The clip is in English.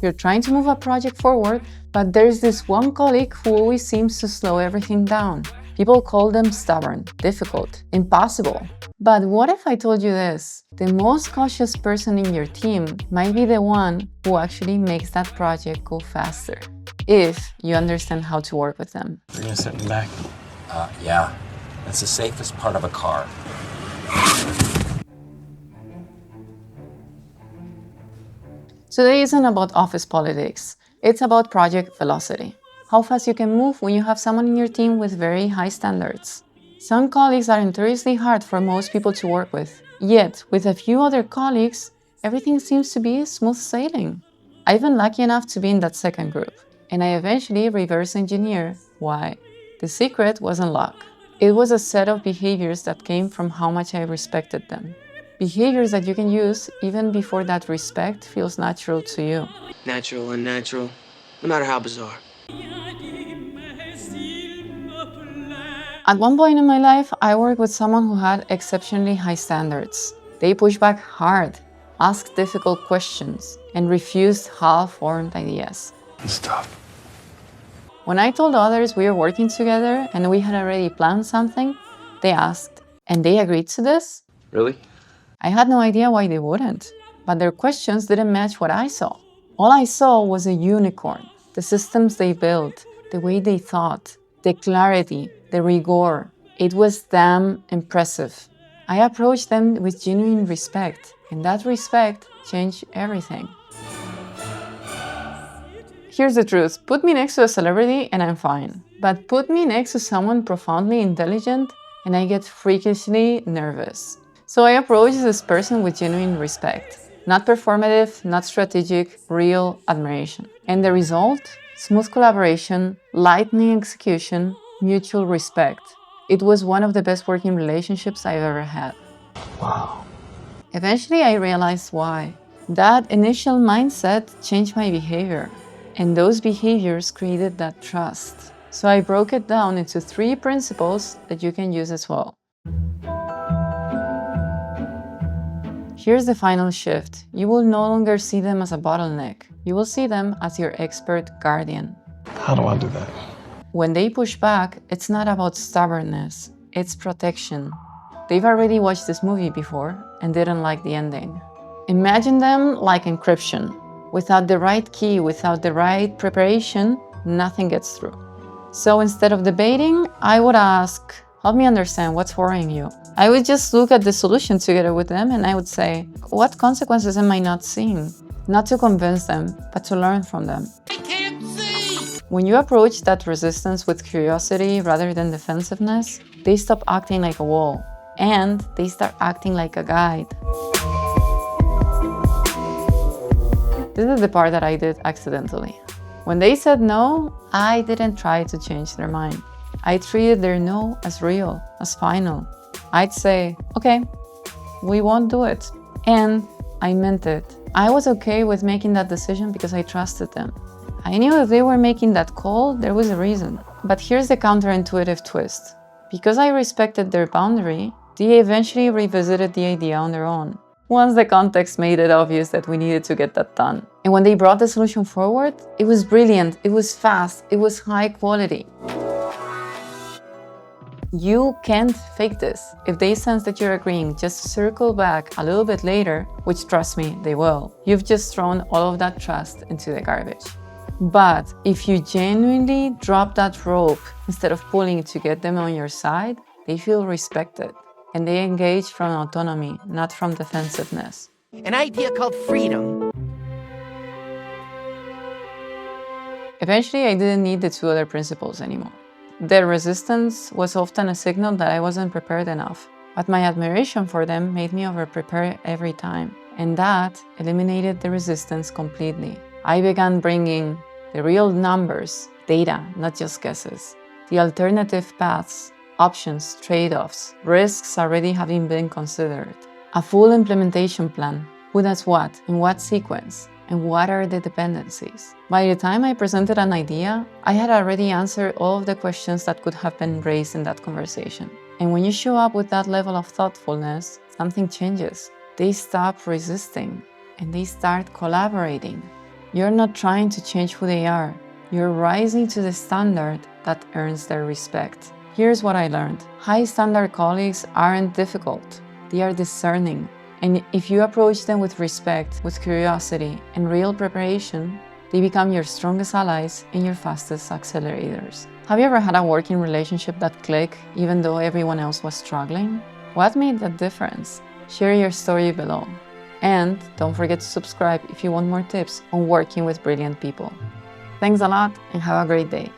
You're trying to move a project forward, but there's this one colleague who always seems to slow everything down. People call them stubborn, difficult, impossible. But what if I told you this? The most cautious person in your team might be the one who actually makes that project go faster, if you understand how to work with them. You're gonna sit in the back? Yeah. That's the safest part of a car. Today isn't about office politics. It's about project velocity. How fast you can move when you have someone in your team with very high standards. Some colleagues are notoriously hard for most people to work with. Yet, with a few other colleagues, everything seems to be smooth sailing. I've been lucky enough to be in that second group, and I eventually reverse engineer why. The secret wasn't luck. It was a set of behaviors that came from how much I respected them. Behaviors that you can use even before that respect feels natural to you. Natural, unnatural, no matter how bizarre. At one point in my life, I worked with someone who had exceptionally high standards. They pushed back hard, asked difficult questions, and refused half-formed ideas. It's tough. When I told others we were working together and we had already planned something, they asked, "And they agreed to this?" Really? I had no idea why they wouldn't, but their questions didn't match what I saw. All I saw was a unicorn, the systems they built, the way they thought, the clarity, the rigor. It was damn impressive. I approached them with genuine respect, and that respect changed everything. Here's the truth, put me next to a celebrity and I'm fine. But put me next to someone profoundly intelligent and I get freakishly nervous. So I approach this person with genuine respect. Not performative, not strategic, real admiration. And the result? Smooth collaboration, lightning execution, mutual respect. It was one of the best working relationships I've ever had. Wow. Eventually I realized why. That initial mindset changed my behavior. And those behaviors created that trust. So I broke it down into 3 principles that you can use as well. Here's the final shift. You will no longer see them as a bottleneck. You will see them as your expert guardian. How do I do that? When they push back, it's not about stubbornness, it's protection. They've already watched this movie before and didn't like the ending. Imagine them like encryption. Without the right key, without the right preparation, nothing gets through. So instead of debating, I would ask, help me understand what's worrying you. I would just look at the solution together with them and I would say, what consequences am I not seeing? Not to convince them, but to learn from them. I can't see! When you approach that resistance with curiosity rather than defensiveness, they stop acting like a wall and they start acting like a guide. This is the part that I did accidentally. When they said no, I didn't try to change their mind. I treated their no as real, as final. I'd say, okay, we won't do it. And I meant it. I was okay with making that decision because I trusted them. I knew if they were making that call, there was a reason. But here's the counterintuitive twist. Because I respected their boundary, they eventually revisited the idea on their own. Once the context made it obvious that we needed to get that done. And when they brought the solution forward, it was brilliant, it was fast, it was high quality. You can't fake this. If they sense that you're agreeing, just circle back a little bit later, which trust me, they will. You've just thrown all of that trust into the garbage. But if you genuinely drop that rope instead of pulling to get them on your side, they feel respected. And they engage from autonomy, not from defensiveness. An idea called freedom. Eventually, I didn't need the 2 other principles anymore. Their resistance was often a signal that I wasn't prepared enough, but my admiration for them made me over-prepare every time, and that eliminated the resistance completely. I began bringing the real numbers, data, not just guesses, the alternative paths, options, trade-offs, risks already having been considered, a full implementation plan, who does what, in what sequence, and what are the dependencies. By the time I presented an idea, I had already answered all of the questions that could have been raised in that conversation. And when you show up with that level of thoughtfulness, something changes. They stop resisting and they start collaborating. You're not trying to change who they are. You're rising to the standard that earns their respect. Here's what I learned. High standard colleagues aren't difficult. They are discerning. And if you approach them with respect, with curiosity, and real preparation, they become your strongest allies and your fastest accelerators. Have you ever had a working relationship that clicked even though everyone else was struggling? What made that difference? Share your story below. And don't forget to subscribe if you want more tips on working with brilliant people. Thanks a lot and have a great day.